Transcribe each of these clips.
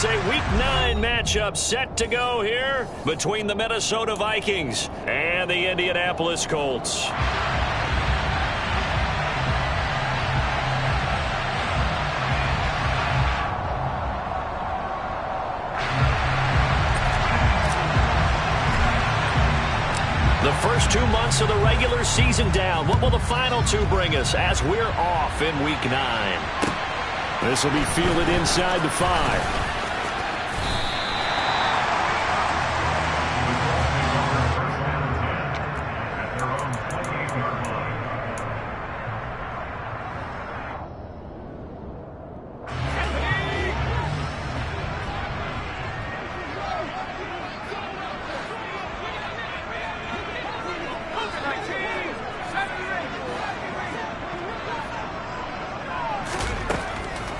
a Week 9 matchup set to go here between the Minnesota Vikings and the Indianapolis Colts. The first 2 months of the regular season down. What will the final 2 bring us as we're off in Week 9? This will be fielded inside the 5.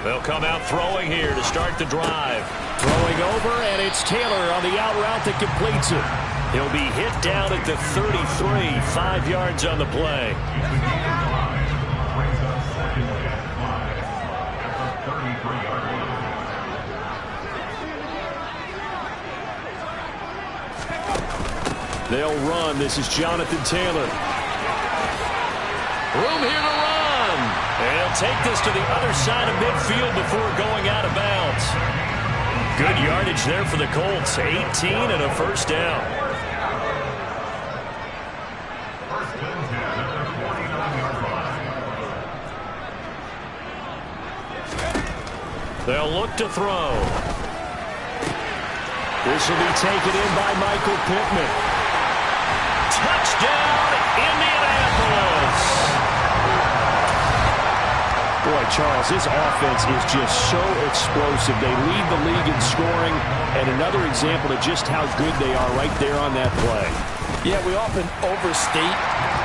They'll come out throwing here to start the drive. Throwing over, and it's Taylor on the out route that completes it. He'll be hit down at the 33, 5 yards on the play. They'll run. This is Jonathan Taylor. Room here to run. And he'll take this to the other side of midfield before going out of bounds. Good yardage there for the Colts. 18 and a first down. They'll look to throw. This will be taken in by Michael Pittman. Touchdown, Indianapolis. Boy, Charles, this offense is just so explosive. They lead the league in scoring, and another example of just how good they are right there on that play. Yeah, we often overstate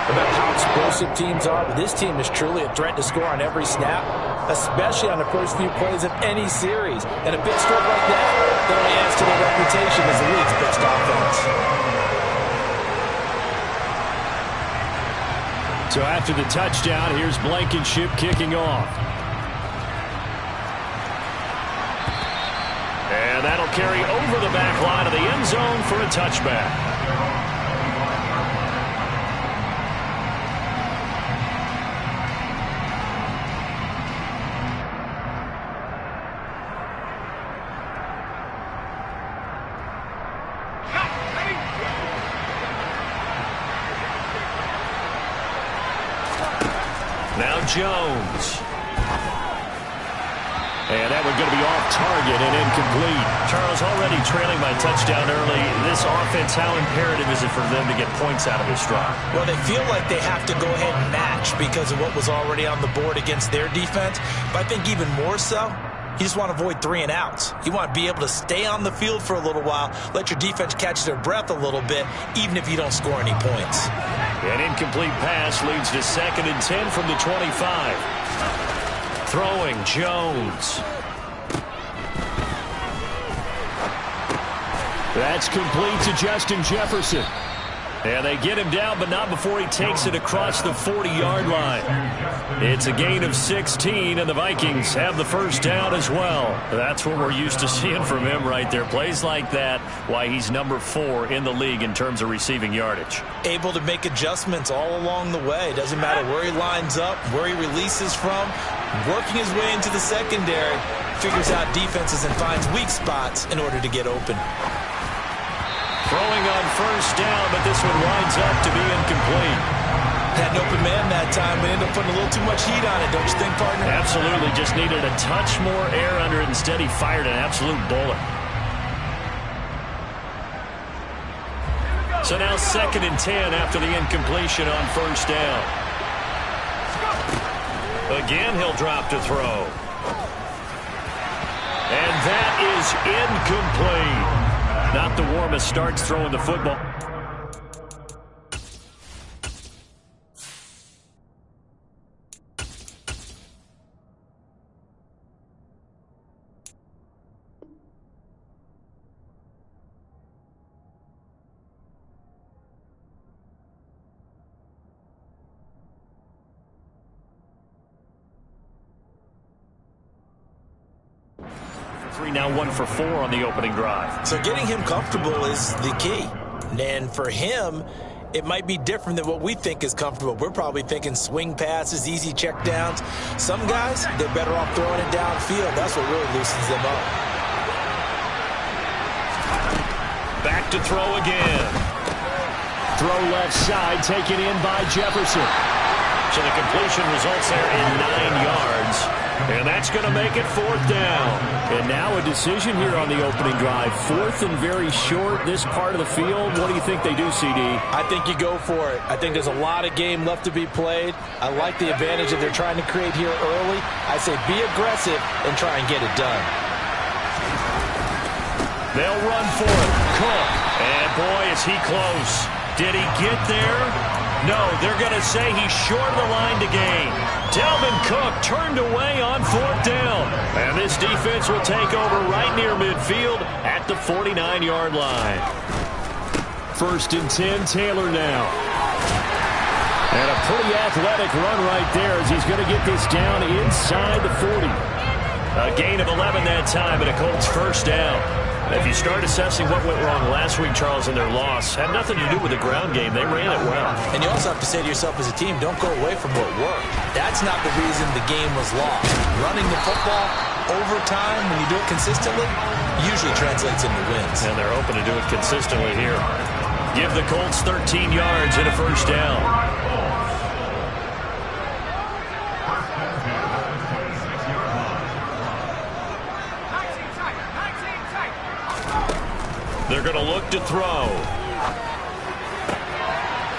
about how explosive teams are, but this team is truly a threat to score on every snap, especially on the first few plays of any series. And a big stroke like that only adds to their reputation as the league's best offense. So after the touchdown, here's Blankenship kicking off. And that'll carry over the back line of the end zone for a touchback. Now Jones. And that one's going to be off target and incomplete. Charles, already trailing by touchdown early. This offense, how imperative is it for them to get points out of this drive? Well, they feel like they have to go ahead and match because of what was already on the board against their defense. But I think even more so, you just want to avoid 3 and outs. You want to be able to stay on the field for a little while, let your defense catch their breath a little bit, even if you don't score any points. An incomplete pass leads to 2nd and 10 from the 25. Throwing, Jones. That's complete to Justin Jefferson. And they get him down, but not before he takes it across the 40-yard line. It's a gain of 16, and the Vikings have the first down as well. That's what we're used to seeing from him right there. Plays like that, why he's number 4 in the league in terms of receiving yardage. Able to make adjustments all along the way. Doesn't matter where he lines up, where he releases from. Working his way into the secondary, figures out defenses and finds weak spots in order to get open. Throwing on first down, but this one winds up to be incomplete. Had an open man that time, but ended up putting a little too much heat on it, don't you think, partner? Absolutely. Just needed a touch more air under it. Instead, he fired an absolute bullet. So now 2nd and 10 after the incompletion on first down. Again, he'll drop to throw. And that is incomplete. Not the warmest starts throwing the football. 3, now 1 for 4 on the opening drive. So getting him comfortable is the key. And for him, it might be different than what we think is comfortable. We're probably thinking swing passes, easy checkdowns. Some guys, they're better off throwing it downfield. That's what really loosens them up. Back to throw again. Throw left side, taken in by Jefferson. So the completion results there in 9 yards. And that's going to make it 4th down. And now a decision here on the opening drive. 4th and very short, this part of the field. What do you think they do, CD? I think you go for it. I think there's a lot of game left to be played. I like the advantage that they're trying to create here early. I say be aggressive and try and get it done. They'll run for it. Cook. And boy, is he close. Did he get there? No, they're going to say he's short of the line to gain. Dalvin Cook turned away on 4th down. And this defense will take over right near midfield at the 49-yard line. 1st and 10, Taylor now. And a pretty athletic run right there as he's going to get this down inside the 40. A gain of 11 that time and a Colts 1st down. If you start assessing what went wrong last week, Charles, in their loss, had nothing to do with the ground game. They ran it well. And you also have to say to yourself as a team, don't go away from what worked. That's not the reason the game was lost. Running the football over time, when you do it consistently, usually translates into wins. And they're hoping to do it consistently here. Give the Colts 13 yards and a 1st down. They're going to look to throw.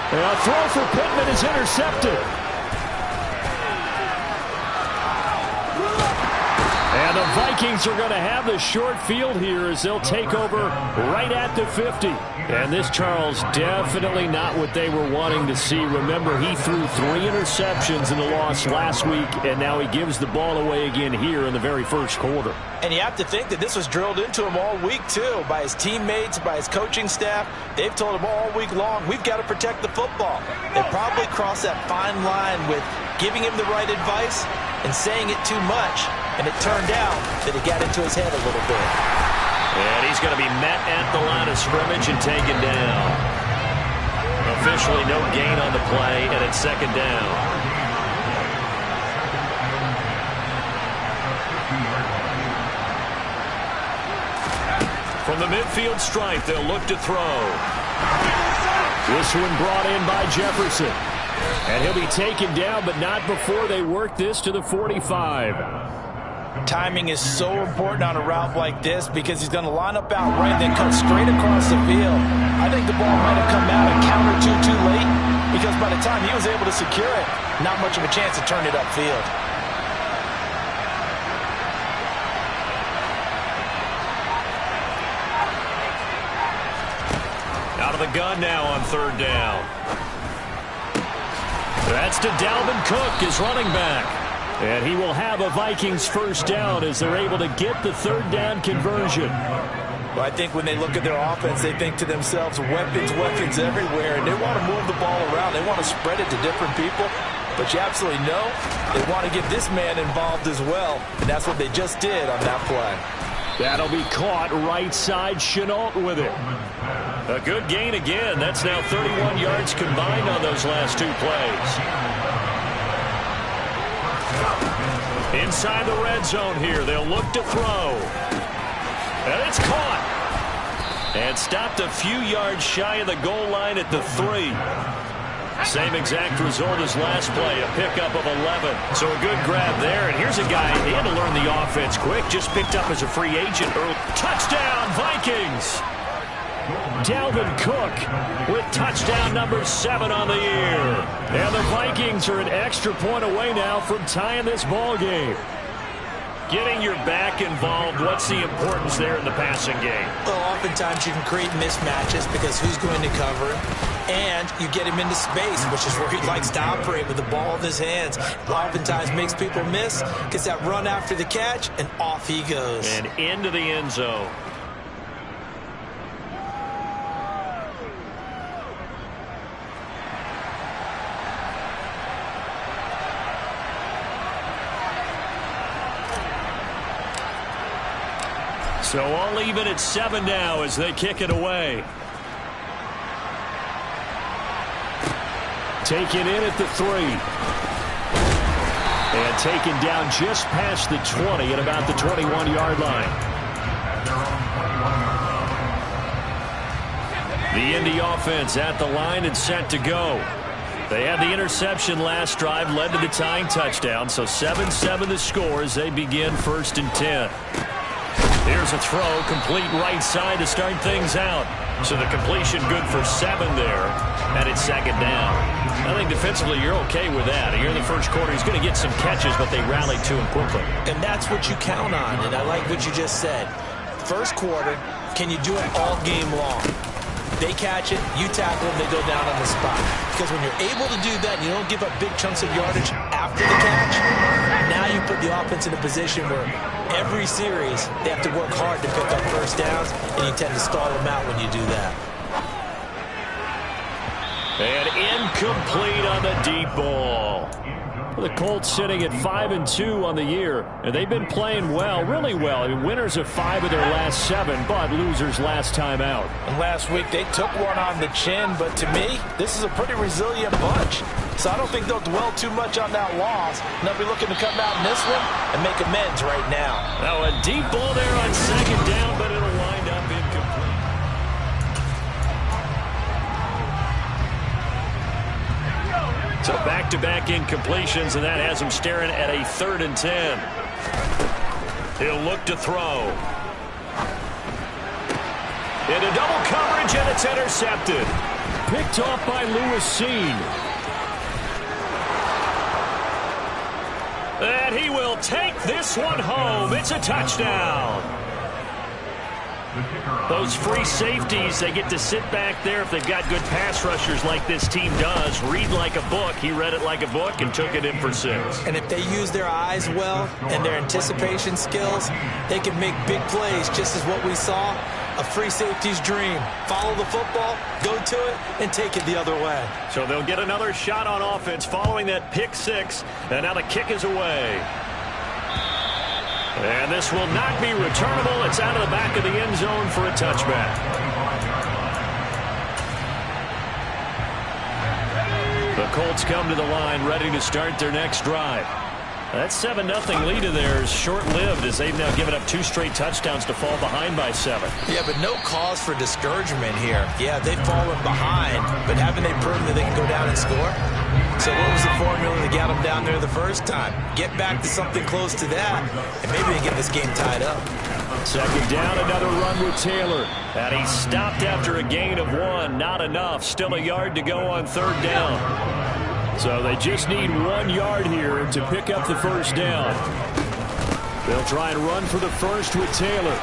And a throw for Pittman is intercepted. And the Vikings are going to have the short field here as they'll take over right at the 50. And this, Charles, definitely not what they were wanting to see. Remember, he threw 3 interceptions in the loss last week, and now he gives the ball away again here in the very first quarter. And you have to think that this was drilled into him all week, too, by his teammates, by his coaching staff. They've told him all week long, we've got to protect the football. They probably crossed that fine line with giving him the right advice and saying it too much. And it turned out that it got into his head a little bit. And he's going to be met at the line of scrimmage and taken down. Officially no gain on the play, and it's 2nd down. From the midfield stripe, they'll look to throw. This one brought in by Jefferson. And he'll be taken down, but not before they work this to the 45. Timing is so important on a route like this because he's going to line up out right and then cut straight across the field. I think the ball might have come out a count or two too late because by the time he was able to secure it, not much of a chance to turn it upfield. Out of the gun now on 3rd down. That's to Dalvin Cook, his running back. And he will have a Vikings 1st down as they're able to get the 3rd down conversion. Well, I think when they look at their offense, they think to themselves, weapons, weapons everywhere. And they want to move the ball around. They want to spread it to different people. But you absolutely know they want to get this man involved as well. And that's what they just did on that play. That'll be caught right side. Shenault with it. A good gain again. That's now 31 yards combined on those last 2 plays. Inside the red zone here. They'll look to throw. And it's caught. And stopped a few yards shy of the goal line at the 3. Same exact result as last play, a pickup of 11. So a good grab there. And here's a guy, he had to learn the offense quick, just picked up as a free agent early. Touchdown, Vikings! Dalvin Cook with touchdown number 7 on the year. And the Vikings are an extra point away now from tying this ball game. Getting your back involved, what's the importance there in the passing game? Well, oftentimes you can create mismatches because who's going to cover him? And you get him into space, which is where he likes to operate with the ball in his hands. Oftentimes makes people miss, gets that run after the catch, and off he goes. And into the end zone. So all even at 7 now as they kick it away. Taken in at the 3. And taken down just past the 20 at about the 21-yard line. The Indy offense at the line and set to go. They had the interception last drive, led to the tying touchdown, so 7-7 the score as they begin 1st and 10. Here's a throw, complete right side to start things out. So the completion good for 7 there, and it's 2nd down. I think defensively you're okay with that. Here in the first quarter, he's going to get some catches, but they rallied to him quickly. And that's what you count on, and I like what you just said. First quarter, can you do it all game long? They catch it, you tackle them, they go down on the spot. Because when you're able to do that and you don't give up big chunks of yardage after the catch, now you put the offense in a position where every series they have to work hard to pick up first downs, and you tend to stall them out when you do that. And incomplete on the deep ball. The Colts sitting at 5-2 on the year, and they've been playing well, really well. I mean, winners of 5 of their last 7, but losers last time out. And last week they took one on the chin, but to me, this is a pretty resilient bunch. So I don't think they'll dwell too much on that loss. And they'll be looking to come out in this one and make amends right now. Now a deep ball there on 2nd down, but it'll wind up incomplete. So back-to-back incompletions, and that has him staring at a 3rd and 10. He'll look to throw. Into double coverage, and it's intercepted. Picked off by Lewis Cine. And he will take this one home. It's a touchdown. Those free safeties, they get to sit back there if they've got good pass rushers like this team does. Read like a book. He read it like a book and took it in for 6. And if they use their eyes well and their anticipation skills, they can make big plays, just as what we saw. A free safety's dream. Follow the football, go to it, and take it the other way. So they'll get another shot on offense following that pick 6. And now the kick is away. And this will not be returnable. It's out of the back of the end zone for a touchback. The Colts come to the line ready to start their next drive. That 7-0 lead of theirs short-lived as they've now given up 2 straight touchdowns to fall behind by 7. Yeah, but no cause for discouragement here. Yeah, they've fallen behind, but haven't they proven that they can go down and score? So what was the formula to get them down there the first time? Get back to something close to that, and maybe they get this game tied up. 2nd down, another run with Taylor. And he stopped after a gain of 1. Not enough. Still a yard to go on 3rd down. So they just need 1 yard here to pick up the first down. They'll try and run for the first with Taylor.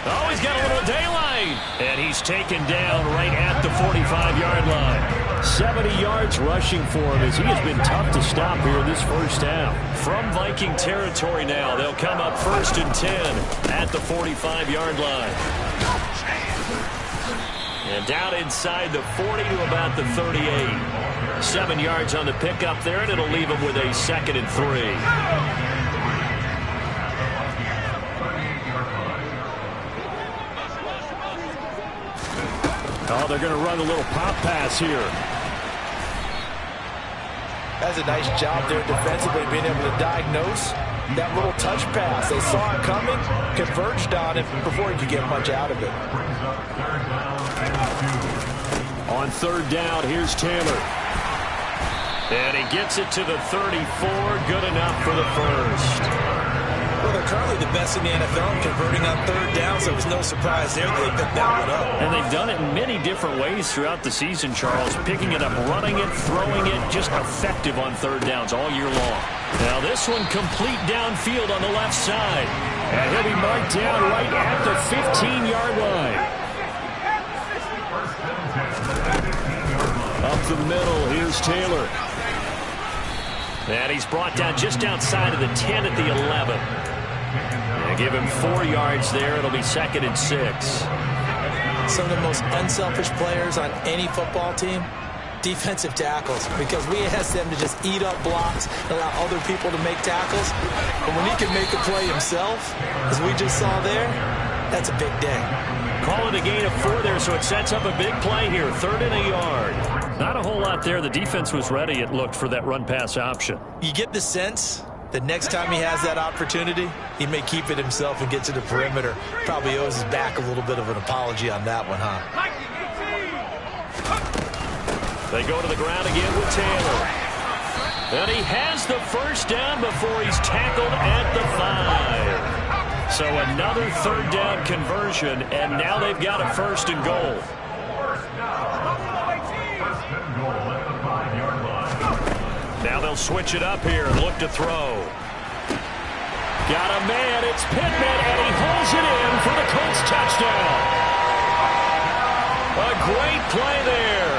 Oh, he's got a little daylight. And he's taken down right at the 45-yard line. 70 yards rushing for him as he has been tough to stop here this first down. From Viking territory now, they'll come up 1st and 10 at the 45-yard line. And down inside the 40 to about the 38. 7 yards on the pickup there, and it'll leave him with a 2nd and 3. Oh, they're going to run a little pop pass here. That's a nice job there defensively, being able to diagnose that little touch pass. They saw it coming, converged on it before he could get much out of it. On 3rd down, here's Taylor. And he gets it to the 34. Good enough for the first. Well, they're currently the best in the NFL in converting on 3rd down, so it was no surprise there that they picked that one up. And they've done it in many different ways throughout the season, Charles. Picking it up, running it, throwing it, just effective on 3rd downs all year long. Now this one complete downfield on the left side. And he'll be marked down right at the 15-yard line. Up the middle, here's Taylor. And he's brought down just outside of the 10 at the 11. And give him 4 yards there. It'll be 2nd and 6. Some of the most unselfish players on any football team defensive tackles, because we ask them to just eat up blocks and allow other people to make tackles. But when he can make a play himself, as we just saw there, that's a big day. Call it a gain of 4 there, so it sets up a big play here. 3rd and a yard. Not a whole lot there. The defense was ready, it looked, for that run-pass option. You get the sense that next time he has that opportunity, he may keep it himself and get to the perimeter. Probably owes his back a little bit of an apology on that one, huh? They go to the ground again with Taylor. And he has the first down before he's tackled at the 5. So another 3rd down conversion, and now they've got a 1st and goal. Now they'll switch it up here and look to throw. Got a man, it's Pittman, and he holds it in for the Colts touchdown. A great play there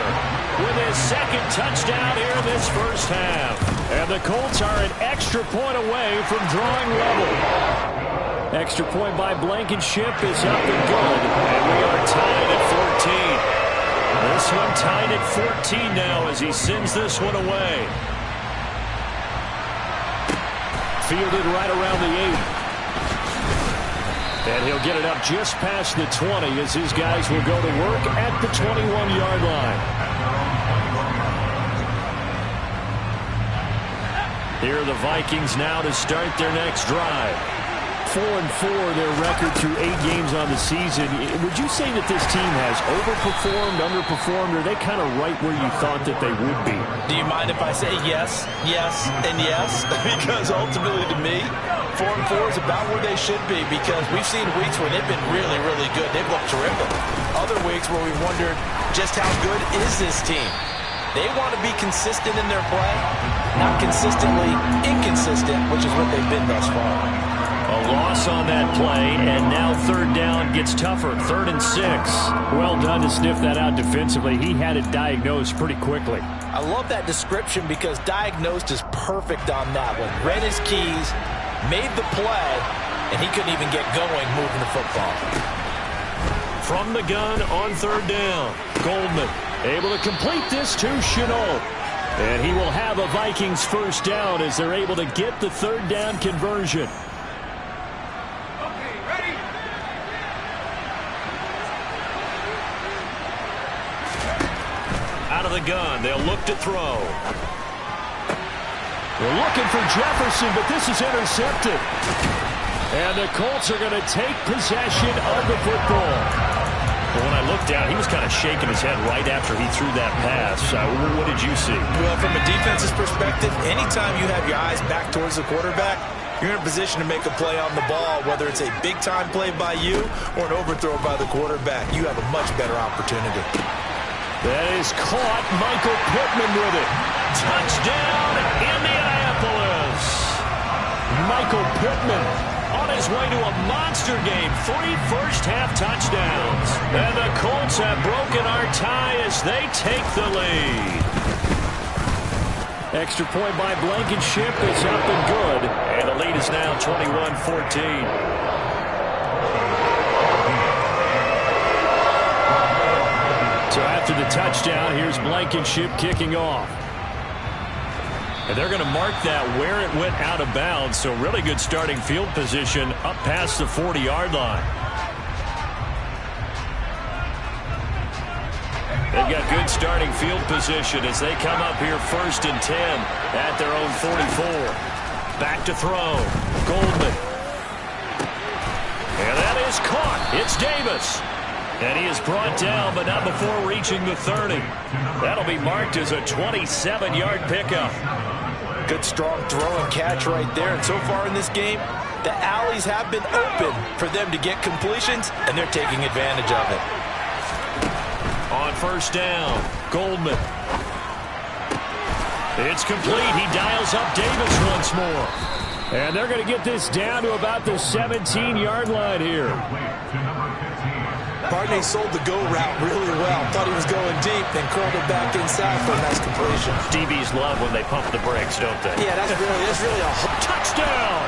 with his 2nd touchdown here in this first half. And the Colts are an extra point away from drawing level. Extra point by Blankenship is up and good, and we are tied at 14. This one tied at 14 now as he sends this one away. Fielded right around the 8. And he'll get it up just past the 20 as his guys will go to work at the 21-yard line. Here are the Vikings now to start their next drive. 4-4 their record through 8 games on the season. Would you say that this team has overperformed, underperformed, or are they kind of right where you thought that they would be? Do you mind if I say yes, yes, and yes? Because ultimately to me, 4-4 is about where they should be, because we've seen weeks where they've been really, really good. They've looked terrific. Other weeks where we've wondered just how good is this team. They want to be consistent in their play, not consistently inconsistent, which is what they've been thus far. A loss on that play, and now 3rd down gets tougher. 3rd and 6. Well done to sniff that out defensively. He had it diagnosed pretty quickly. I love that description because diagnosed is perfect on that one. Read his keys, made the play, and he couldn't even get going moving the football. From the gun on 3rd down, Goldman able to complete this to Shenault. And he will have a Vikings first down as they're able to get the 3rd down conversion. Out of the gun, they'll look to throw. They're looking for Jefferson, but this is intercepted. And the Colts are going to take possession of the football. Well, when I looked down, he was kind of shaking his head right after he threw that pass. What did you see? Well, from a defense's perspective, anytime you have your eyes back towards the quarterback, you're in a position to make a play on the ball, whether it's a big-time play by you or an overthrow by the quarterback. You have a much better opportunity. That is caught. Michael Pittman with it. Touchdown, Indianapolis. Michael Pittman on his way to a monster game. 3 first-half touchdowns. And the Colts have broken our tie as they take the lead. Extra point by Blankenship is up and good. And the lead is now 21-14. So after the touchdown, here's Blankenship kicking off. And they're going to mark that where it went out of bounds. So really good starting field position up past the 40-yard line. They've got good starting field position as they come up here 1st and 10 at their own 44. Back to throw. Goldman. And that is caught. It's Davis. And he is brought down, but not before reaching the 30. That'll be marked as a 27-yard pickup. Good strong throw and catch right there. And so far in this game, the alleys have been open for them to get completions, and they're taking advantage of it. On 1st down, Goldman. It's complete. He dials up Davis once more. And they're going to get this down to about the 17-yard line here. Barney sold the go route really well. Thought he was going deep, then curled it back inside for a nice completion. DBs love when they pump the brakes, don't they? Yeah, that's really a touchdown.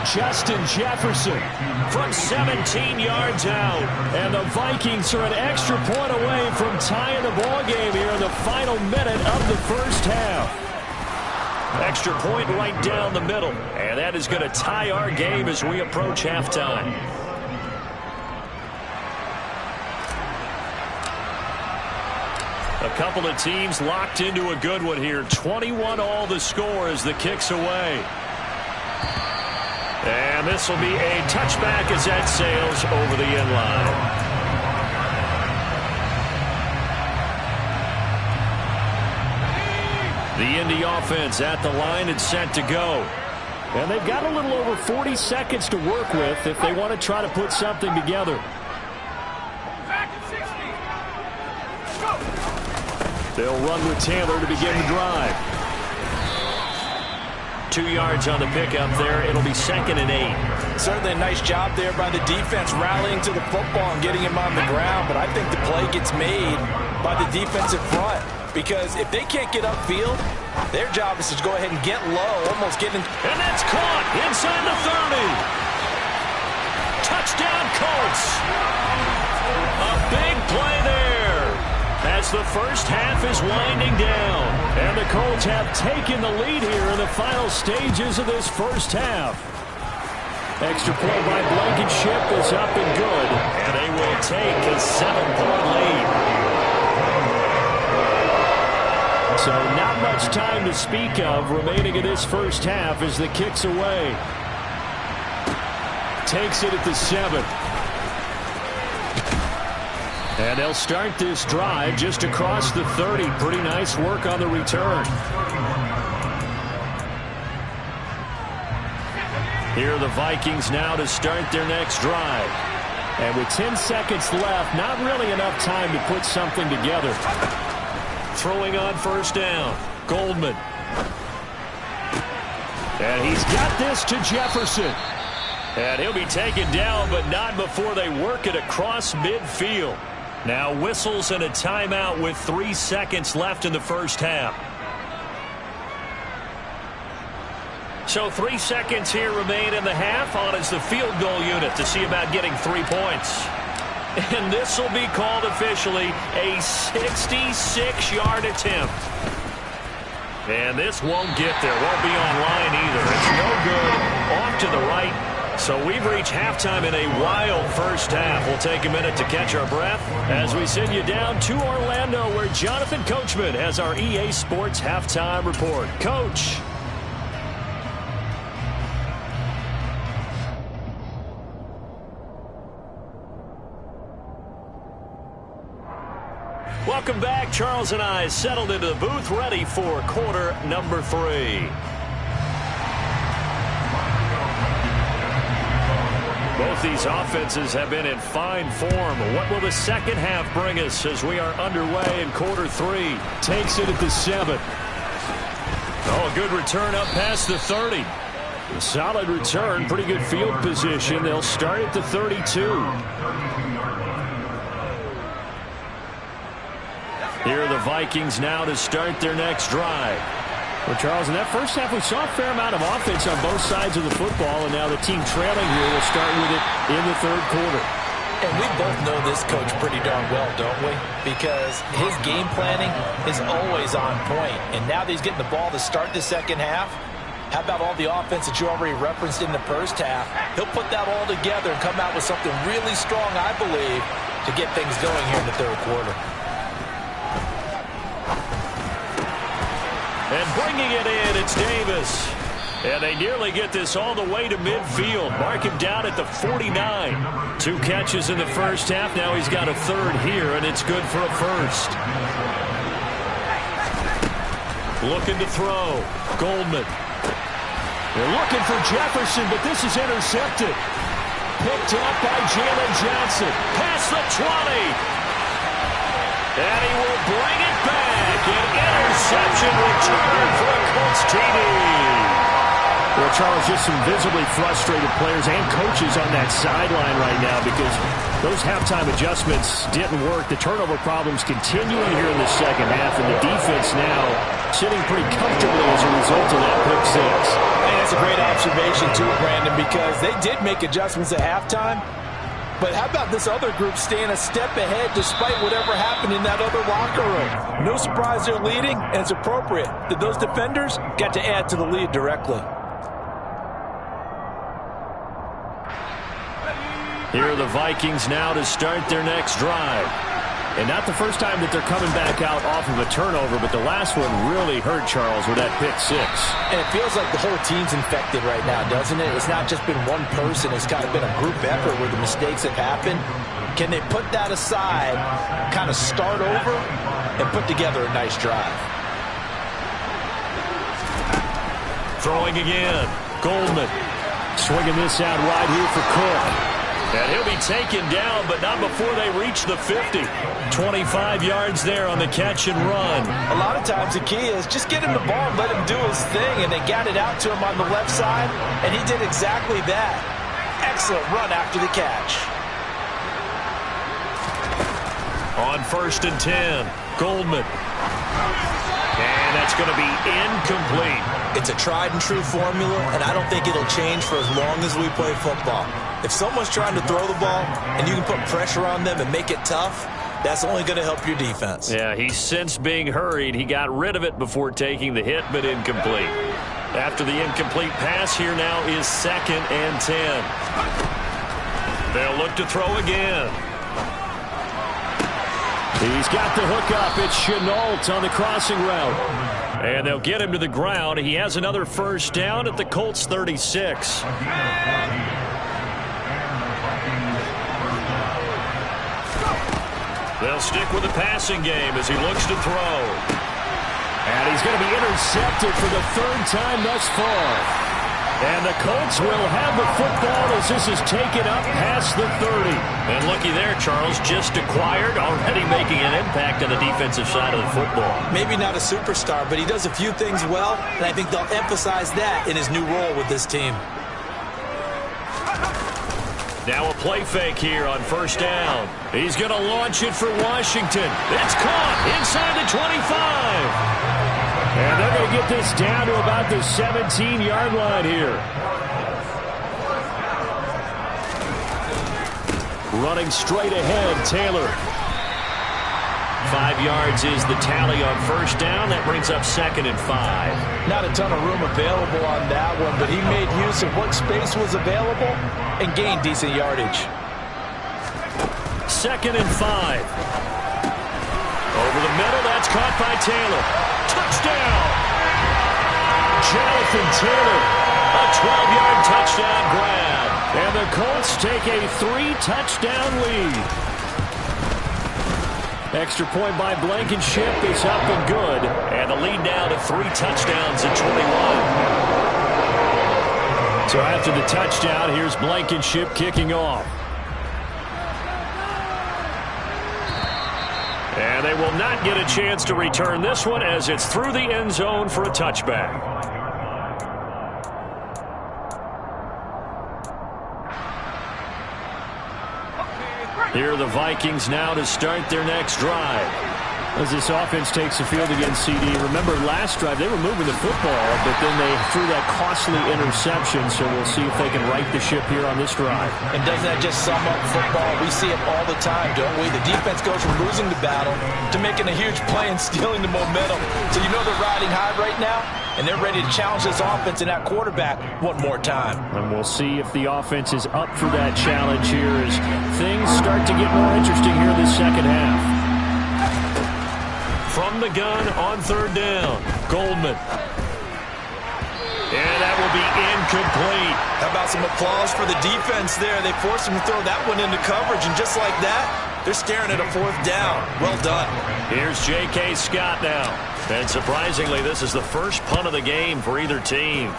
Justin Jefferson from 17 yards out. And the Vikings are an extra point away from tying the ball game here in the final minute of the first half. Extra point right down the middle. And that is going to tie our game as we approach halftime. A couple of teams locked into a good one here. 21-all the score as the kick's away. And this will be a touchback as that sails over the end line. The Indy offense at the line and set to go. And they've got a little over 40 seconds to work with if they want to try to put something together. They'll run with Taylor to begin the drive. 2 yards on the pickup there. It'll be 2nd and 8. Certainly a nice job there by the defense rallying to the football and getting him on the ground. But I think the play gets made by the defensive front. Because if they can't get upfield, their job is to go ahead and get low, almost getting... And that's caught inside the 30. Touchdown, Colts. A big play there as the first half is winding down. And the Colts have taken the lead here in the final stages of this first half. Extra point by Blankenship is up and good. And they will take a 7-point lead. So not much time to speak of remaining in this first half as the kick's away. Takes it at the 7. And they'll start this drive just across the 30. Pretty nice work on the return. Here are the Vikings now to start their next drive. And with 10 seconds left, not really enough time to put something together. Throwing on first down, Goldman. And he's got this to Jefferson. And he'll be taken down, but not before they work it across midfield. Now whistles and a timeout with 3 seconds left in the first half. So 3 seconds here remain in the half. On is the field goal unit to see about getting 3 points. And this will be called officially a 66-yard attempt. And this won't get there. Won't be online either. It's no good. Off to the right. So we've reached halftime in a wild first half. We'll take a minute to catch our breath as we send you down to Orlando, where Jonathan Coachman has our EA Sports halftime report. Coach. Welcome back. Charles and I settled into the booth, ready for quarter number 3. Both these offenses have been in fine form. What will the second half bring us as we are underway in quarter 3? Takes it at the 7. Oh, a good return up past the 30. A solid return, pretty good field position. They'll start at the 32. Here are the Vikings now to start their next drive. Well, Charles, in that first half, we saw a fair amount of offense on both sides of the football, and now the team trailing here will start with it in the third quarter. And we both know this coach pretty darn well, don't we? Because his game planning is always on point. And now that he's getting the ball to start the second half, how about all the offense that you already referenced in the first half? He'll put that all together and come out with something really strong, I believe, to get things going here in the third quarter. And bringing it in, it's Davis. And they nearly get this all the way to midfield. Mark him down at the 49. 2 catches in the first half. Now he's got a third here, and it's good for a first. Looking to throw. Goldman. They're looking for Jefferson, but this is intercepted. Picked up by Jalen Johnson. Past the 20. And he will bring it back. An interception return for a Colts TD. Well, Charles, just some visibly frustrated players and coaches on that sideline right now because those halftime adjustments didn't work. The turnover problems continuing here in the second half, and the defense now sitting pretty comfortably as a result of that pick six. And that's a great observation, too, Brandon, because they did make adjustments at halftime. But how about this other group staying a step ahead despite whatever happened in that other locker room? No surprise they're leading, and it's appropriate that those defenders got to add to the lead directly. Here are the Vikings now to start their next drive. And not the first time that they're coming back out off of a turnover, but the last one really hurt Charles with that pick six. And it feels like the whole team's infected right now, doesn't it? It's not just been one person. It's kind of been a group effort where the mistakes have happened. Can they put that aside, kind of start over, and put together a nice drive? Throwing again. Goldman swinging this out wide here for Cook. And he'll be taken down, but not before they reach the 50. 25 yards there on the catch and run. A lot of times the key is just get him the ball and let him do his thing, and they got it out to him on the left side, and he did exactly that. Excellent run after the catch. On 1st and 10, Goldman. And that's going to be incomplete. It's a tried-and-true formula, and I don't think it'll change for as long as we play football. If someone's trying to throw the ball and you can put pressure on them and make it tough, that's only going to help your defense. Yeah, he sensed being hurried. He got rid of it before taking the hit, but incomplete. After the incomplete pass, here now is 2nd and 10. They'll look to throw again. He's got the hook up. It's Chenault on the crossing route. And they'll get him to the ground. He has another first down at the Colts 36. They'll stick with the passing game as he looks to throw. And he's going to be intercepted for the 3rd time thus far. And the Colts will have the football as this is taken up past the 30. And looky there, Charles, just acquired, already making an impact on the defensive side of the football. Maybe not a superstar, but he does a few things well, and I think they'll emphasize that in his new role with this team. Now a play fake here on 1st down. He's going to launch it for Washington. It's caught inside the 25. And they're going to get this down to about the 17-yard line here. Running straight ahead, Taylor. 5 yards is the tally on 1st down. That brings up 2nd and 5. Not a ton of room available on that one, but he made use of what space was available and gained decent yardage. 2nd and 5. Over the middle, that's caught by Taylor. Touchdown! Jonathan Taylor, a 12-yard touchdown grab. And the Colts take a 3-touchdown lead. Extra point by Blankenship is up and good. And the lead now to 3 touchdowns at 21. So after the touchdown, here's Blankenship kicking off. And they will not get a chance to return this one as it's through the end zone for a touchback. Here are the Vikings now to start their next drive. As this offense takes the field against CD. Remember, last drive, they were moving the football, but then they threw that costly interception, so we'll see if they can right the ship here on this drive. And doesn't that just sum up football? We see it all the time, don't we? The defense goes from losing the battle to making a huge play and stealing the momentum. So you know they're riding high right now, and they're ready to challenge this offense and that quarterback one more time. And we'll see if the offense is up for that challenge here as things start to get more interesting here in the second half. From the gun on 3rd down, Goldman. And that will be incomplete. How about some applause for the defense there? They forced him to throw that one into coverage, and just like that, they're staring at a 4th down. Well done. Here's J.K. Scott now. And surprisingly, this is the first punt of the game for either team.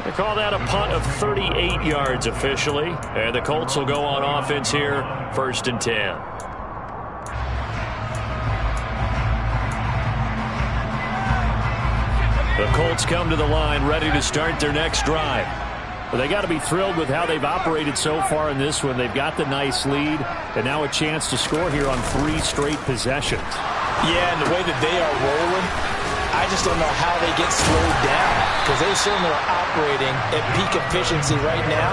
They call that a punt of 38 yards officially. And the Colts will go on offense here, 1st and 10. The Colts come to the line ready to start their next drive. Well, they got to be thrilled with how they've operated so far in this one. They've got the nice lead, and now a chance to score here on 3 straight possessions. Yeah, and the way that they are rolling, I just don't know how they get slowed down, because they certainly are operating at peak efficiency right now.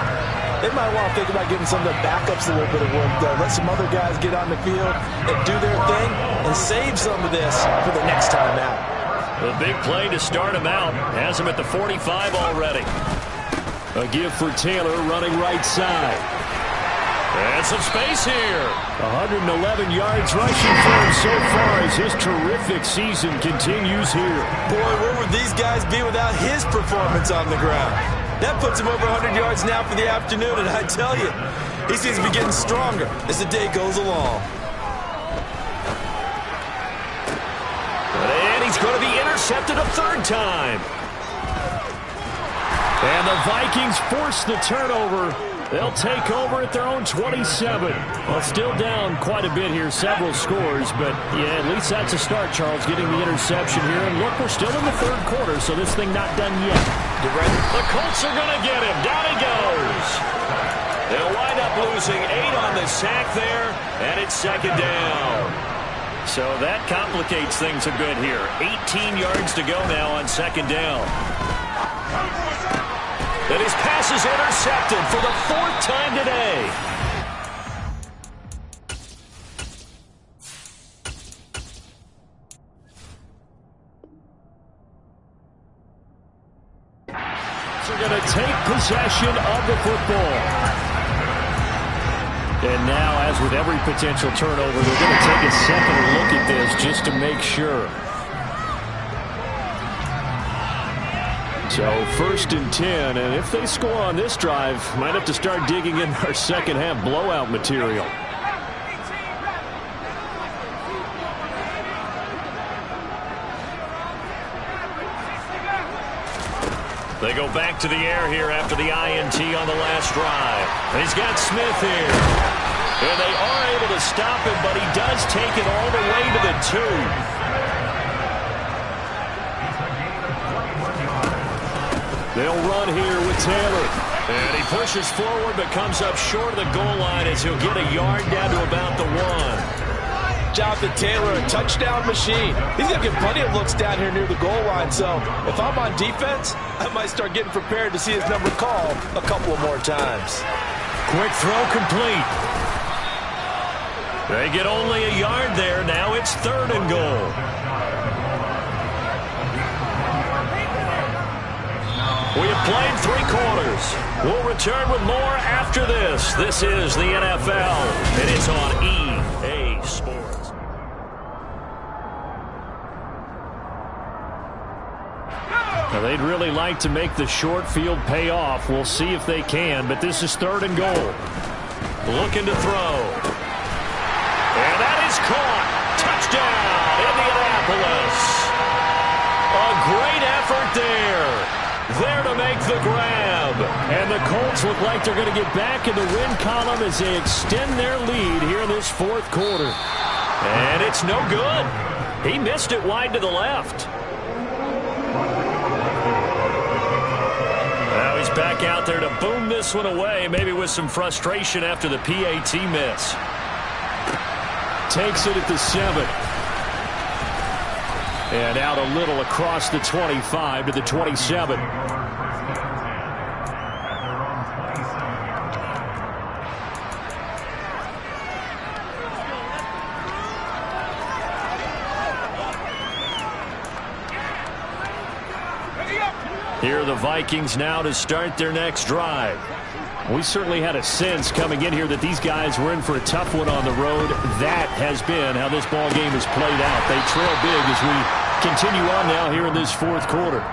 They might want to think about giving some of the backups a little bit of work, though. Let some other guys get on the field and do their thing and save some of this for the next time out. A big play to start him out. Has him at the 45 already. A give for Taylor running right side. And some space here. 111 yards rushing for him so far as his terrific season continues here. Boy, where would these guys be without his performance on the ground? That puts him over 100 yards now for the afternoon, and I tell you, he seems to be getting stronger as the day goes along. And he's going to be intercepted a 3rd time. And the Vikings force the turnover. They'll take over at their own 27. Well, still down quite a bit here, several scores, but yeah, at least that's a start, Charles, getting the interception here. And look, we're still in the 3rd quarter, so this thing not done yet. The Colts are going to get him. Down he goes. They'll wind up losing 8 on the sack there, and it's 2nd down. So that complicates things a bit here. 18 yards to go now on 2nd down. And his pass is intercepted for the 4th time today. They're going to take possession of the football. And now, as with every potential turnover, they're going to take a second look at this just to make sure. So 1st and 10, and if they score on this drive, might have to start digging in our second half blowout material. They go back to the air here after the INT on the last drive. He's got Smith here. And they are able to stop him, but he does take it all the way to the 2. They'll run here with Taylor. And he pushes forward but comes up short of the goal line as he'll get a yard down to about the 1. Jonathan Taylor, a touchdown machine. He's going to get plenty of looks down here near the goal line. So if I'm on defense, I might start getting prepared to see his number called a couple of more times. Quick throw complete. They get only a yard there. Now it's 3rd and goal. We have played 3 quarters. We'll return with more after this. This is the NFL, and it's on EA Sports. Now, they'd really like to make the short field pay off. We'll see if they can, but this is 3rd and goal. Looking to throw. And that is caught. Touchdown, Indianapolis. A great effort there. There to make the grab. And the Colts look like they're going to get back in the win column as they extend their lead here in this 4th quarter. And it's no good. He missed it wide to the left. Now he's back out there to boom this one away, maybe with some frustration after the PAT miss. Takes it at the 7. And out a little across the 25 to the 27. Here are the Vikings now to start their next drive. We certainly had a sense coming in here that these guys were in for a tough one on the road. That has been how this ball game has played out. They trail big as we continue on now here in this 4th quarter.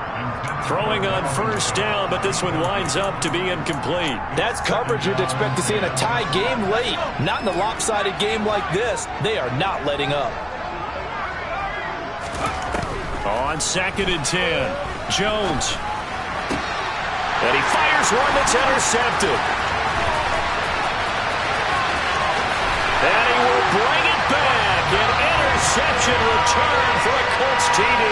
Throwing on 1st down, but this one winds up to be incomplete. That's coverage you'd expect to see in a tie game late. Not in a lopsided game like this. They are not letting up. On 2nd and 10, Jones. And he fires one that's intercepted. And he will bring it back. An interception return for a Colts TD.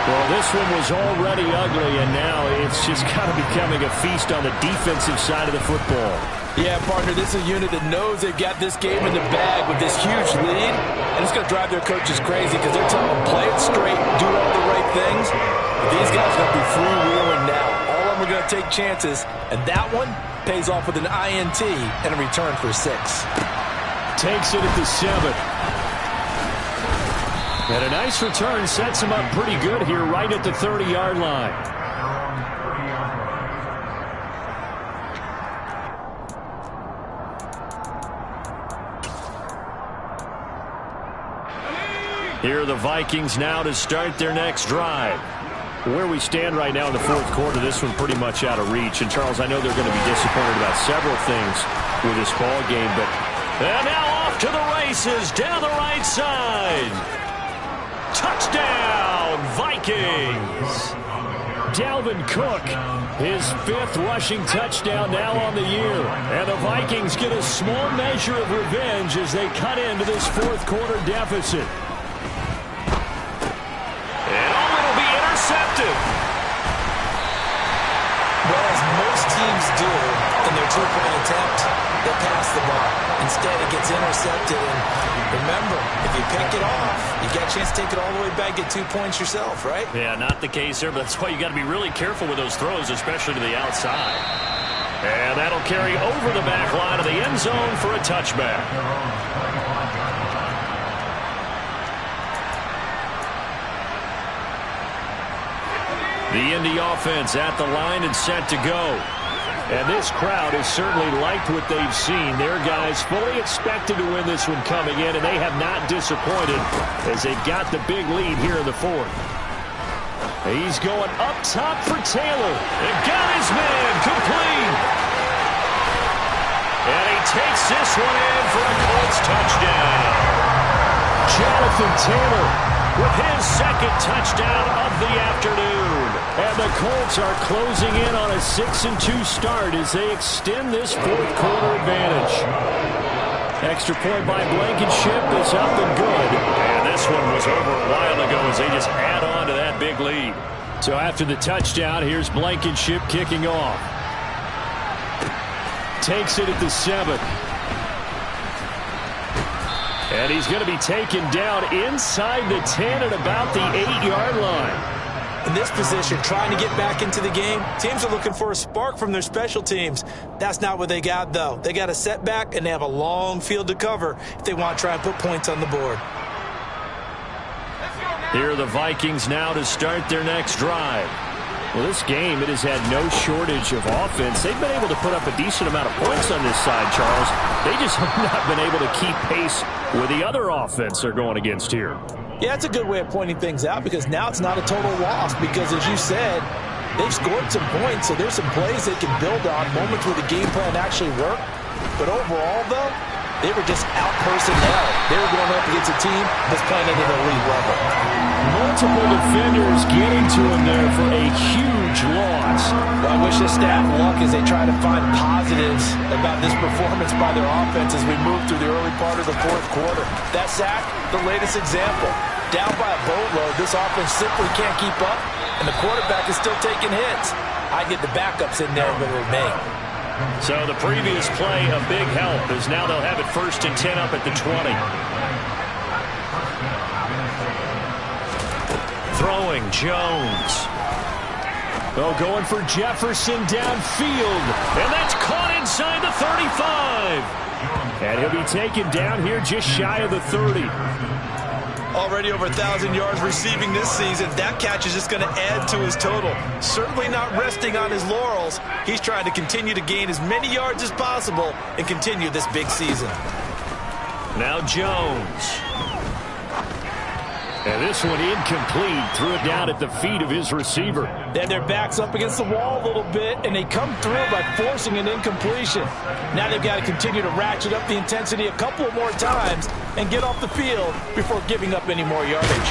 Well, this one was already ugly, and now it's just kind of becoming a feast on the defensive side of the football. Yeah, partner, this is a unit that knows they've got this game in the bag with this huge lead, and it's going to drive their coaches crazy because they're telling them, play it straight, do all the right things. But these guys are going to be freewheeling now. All of them are going to take chances, and that one pays off with an INT and a return for 6. Takes it at the 7. And a nice return sets him up pretty good here right at the 30-yard line. Here are the Vikings now to start their next drive. Where we stand right now in the fourth quarter, this one pretty much out of reach. And, Charles, I know they're going to be disappointed about several things with this ball game, but and now off to the races down the right side. Touchdown, Vikings! Dalvin Cook, his 5th rushing touchdown now on the year. And the Vikings get a small measure of revenge as they cut into this fourth quarter deficit. And it'll be intercepted. Well, as most teams do in their two-point attempt, they pass the ball. Instead, it gets intercepted. And remember, if you pick it off, you got a chance to take it all the way back, get 2 points yourself, right? Yeah, not the case there, but that's why you got to be really careful with those throws, especially to the outside. And that'll carry over the back line of the end zone for a touchback. The Indy offense at the line and set to go. And this crowd has certainly liked what they've seen. Their guys fully expected to win this one coming in, and they have not disappointed as they've got the big lead here in the fourth. He's going up top for Taylor. And got his man complete. And he takes this one in for a Colts touchdown. Jonathan Taylor with his 2nd touchdown of the afternoon. And the Colts are closing in on a 6-2 start as they extend this fourth quarter advantage. Extra point by Blankenship is up and good. And this one was over a while ago as they just add on to that big lead. So after the touchdown, here's Blankenship kicking off. Takes it at the 7. And he's going to be taken down inside the 10 at about the 8-yard line. In this position, trying to get back into the game, teams are looking for a spark from their special teams. That's not what they got, though. They got a setback, and they have a long field to cover if they want to try and put points on the board. Here are the Vikings now to start their next drive. Well, this game, it has had no shortage of offense. They've been able to put up a decent amount of points on this side, Charles. They just have not been able to keep pace with the other offense they're going against here. Yeah, it's a good way of pointing things out because now it's not a total loss because, as you said, they've scored some points, so there's some plays they can build on, moments where the game plan actually worked. But overall, though, they were just out-personnel. They were going up against a team that's playing at an elite level. Multiple defenders getting to him there for a huge loss. Well, I wish the staff luck as they try to find positives about this performance by their offense as we move through the early part of the fourth quarter. That sack, the latest example. Down by a boatload, this offense simply can't keep up, and the quarterback is still taking hits. I'd get the backups in there, but it remain. So the previous play, a big help, as now they'll have it 1st and 10 up at the 20. Throwing, Jones. Oh, going for Jefferson downfield. And that's caught inside the 35. And he'll be taken down here just shy of the 30. Already over 1,000 yards receiving this season. That catch is just going to add to his total. Certainly not resting on his laurels. He's trying to continue to gain as many yards as possible and continue this big season. Now Jones. And this one incomplete. Threw it down at the feet of his receiver. Then their backs up against the wall a little bit, and they come through by forcing an incompletion. Now they've got to continue to ratchet up the intensity a couple more times and get off the field before giving up any more yardage.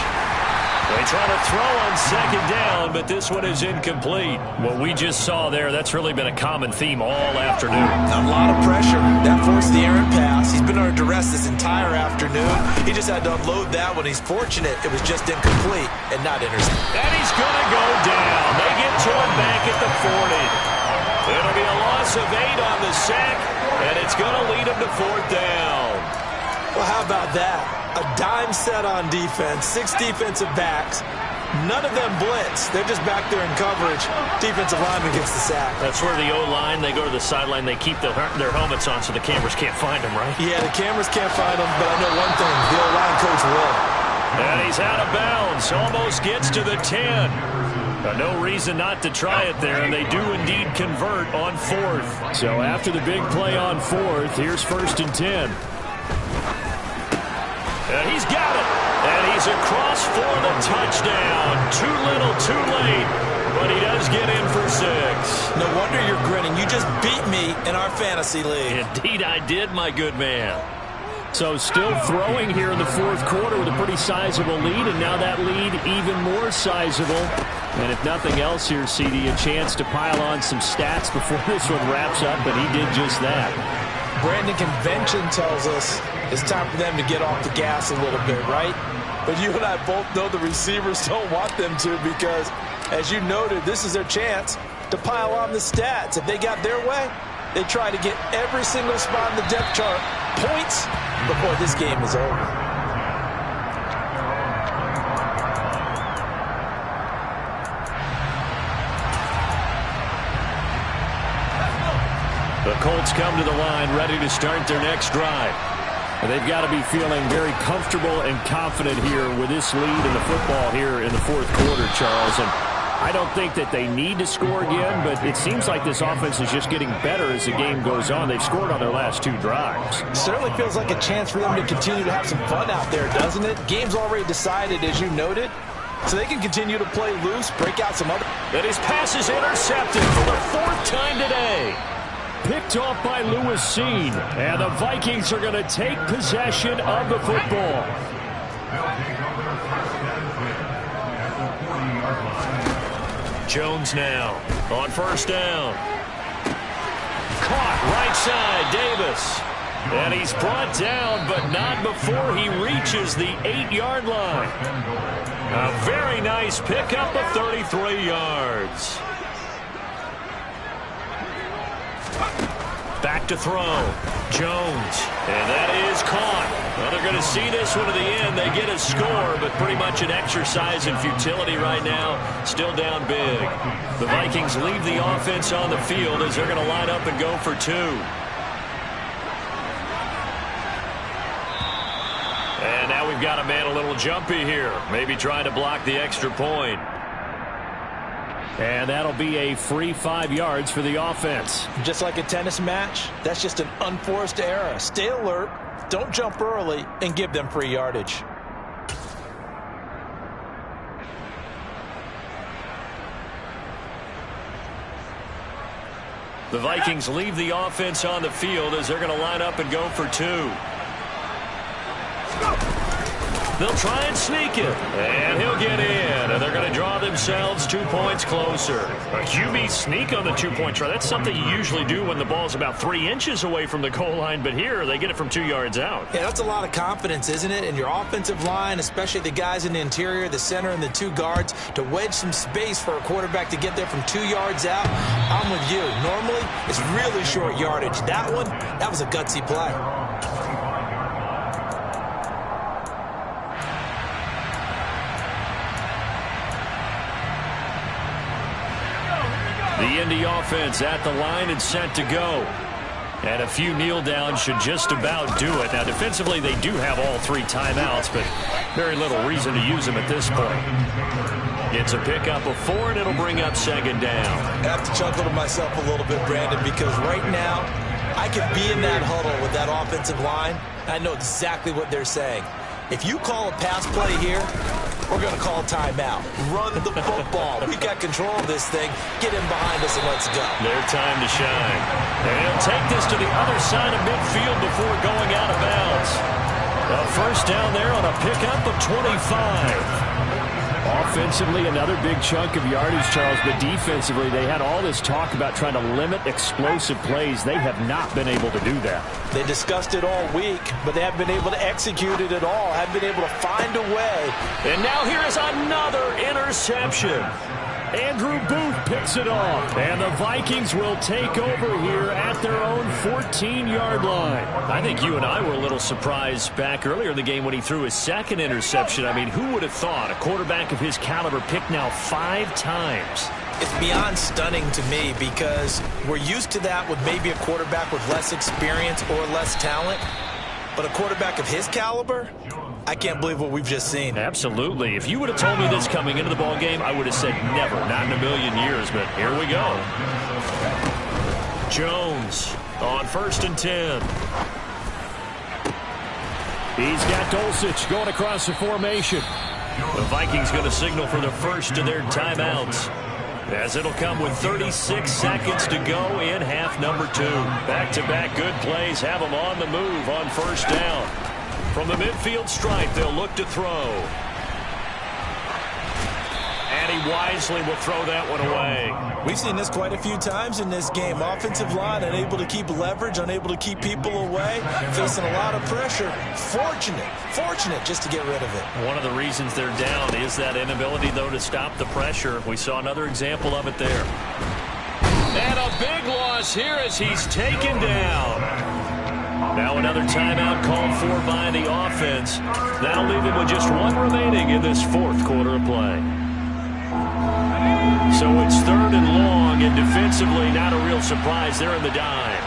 They try to throw on second down, but this one is incomplete. What we just saw there, that's really been a common theme all afternoon. A lot of pressure. That forced the errant pass. He's been under duress this entire afternoon. He just had to unload that one. He's fortunate it was just incomplete and not intercepted. And he's going to go down. They get to him back at the 40. It'll be a loss of 8 on the sack, and it's going to lead him to 4th down. Well, how about that? A dime set on defense, 6 defensive backs. None of them blitz. They're just back there in coverage. Defensive lineman gets the sack. That's where the O-line, they go to the sideline, they keep their helmets on so the cameras can't find them, right? Yeah, the cameras can't find them, but I know one thing. The O-line coach will. And he's out of bounds. Almost gets to the 10. No reason not to try it there, and they do indeed convert on 4th. So after the big play on 4th, here's 1st and 10. And he's got it. And he's across for the touchdown. Too little, too late. But he does get in for 6. No wonder you're grinning. You just beat me in our fantasy league. Indeed I did, my good man. So still throwing here in the 4th quarter with a pretty sizable lead, and now that lead even more sizable. And if nothing else here, CD, a chance to pile on some stats before this one wraps up, and he did just that. Brandon, convention tells us it's time for them to get off the gas a little bit, right? But you and I both know the receivers don't want them to because, as you noted, this is their chance to pile on the stats. If they got their way, they try to get every single spot in the depth chart points before this game is over. The Colts come to the line ready to start their next drive. And they've got to be feeling very comfortable and confident here with this lead in the football here in the 4th quarter, Charles. And I don't think that they need to score again, but it seems like this offense is just getting better as the game goes on. They've scored on their last 2 drives. Certainly feels like a chance for them to continue to have some fun out there, doesn't it? Game's already decided, as you noted, so they can continue to play loose, break out some other... And his pass is intercepted for the 4th time today. Picked off by Lewis Cine, and the Vikings are going to take possession of the football. Jones now on 1st down. Caught right side, Davis. And he's brought down, but not before he reaches the 8-yard line. A very nice pickup of 33 yards. Back to throw. Jones. And that is caught. Well, they're going to see this one to the end. They get a score, but pretty much an exercise in futility right now. Still down big. The Vikings leave the offense on the field as they're going to line up and go for 2. And now we've got a man a little jumpy here. Maybe trying to block the extra point. And that'll be a free 5 yards for the offense. Just like a tennis match, that's just an unforced error. Stay alert, don't jump early, and give them free yardage. The Vikings leave the offense on the field as they're going to line up and go for 2. They'll try and sneak it, and he'll get in, and they're going to draw themselves 2 points closer. A QB sneak on the 2-point try. That's something you usually do when the ball's about 3 inches away from the goal line, but here they get it from 2 yards out. Yeah, that's a lot of confidence, isn't it? In your offensive line, especially the guys in the interior, the center, and the 2 guards, to wedge some space for a quarterback to get there from 2 yards out. I'm with you. Normally, it's really short yardage. That one, that was a gutsy play. The Indy offense at the line and set to go. And a few kneel downs should just about do it. Now, defensively, they do have all 3 timeouts, but very little reason to use them at this point. It's a pickup of 4, and it'll bring up 2nd down. I have to chuckle to myself a little bit, Brandon, because right now, I could be in that huddle with that offensive line. I know exactly what they're saying. If you call a pass play here, we're going to call timeout. Run the football. We got control of this thing. Get in behind us and let's go. Their time to shine. And he'll take this to the other side of midfield before going out of bounds. A 1st down there on a pickup of 25. Offensively, another big chunk of yardage, Charles, but defensively, they had all this talk about trying to limit explosive plays. They have not been able to do that. They discussed it all week, but they haven't been able to execute it at all, haven't been able to find a way. And now here is another interception. Andrew Booth picks it off, and the Vikings will take over here at their own 14-yard line. I think you and I were a little surprised back earlier in the game when he threw his second interception. I mean, who would have thought a quarterback of his caliber picked now 5 times? It's beyond stunning to me because we're used to that with maybe a quarterback with less experience or less talent. But a quarterback of his caliber, I can't believe what we've just seen. Absolutely. If you would have told me this coming into the ball game, I would have said never, not in a million years. But here we go. Jones on 1st and 10. He's got Dulcich going across the formation. The Vikings going to signal for the first of their timeouts, as it'll come with 36 seconds to go in half number 2. Back-to-back good plays have them on the move on 1st down. From the midfield stripe, they'll look to throw. And he wisely will throw that one away. We've seen this quite a few times in this game. Offensive line unable to keep leverage, unable to keep people away, facing a lot of pressure. Fortunate just to get rid of it. One of the reasons they're down is that inability, though, to stop the pressure. We saw another example of it there. And a big loss here as he's taken down. Now another timeout called for by the offense. That'll leave him with just 1 remaining in this 4th quarter of play. So it's 3rd and long, and defensively not a real surprise. They're in the dime.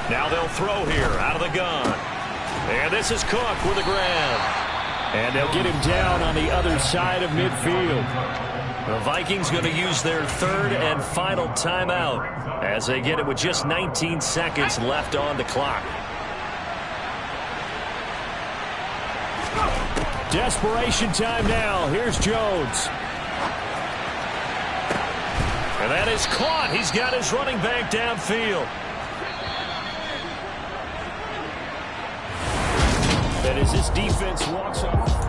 Now they'll throw here out of the gun. And this is Cook with a grab. And they'll get him down on the other side of midfield. The Vikings going to use their 3rd and final timeout as they get it with just 19 seconds left on the clock. Desperation time now. Here's Jones. And that is caught. He's got his running back downfield. And as his defense walks up.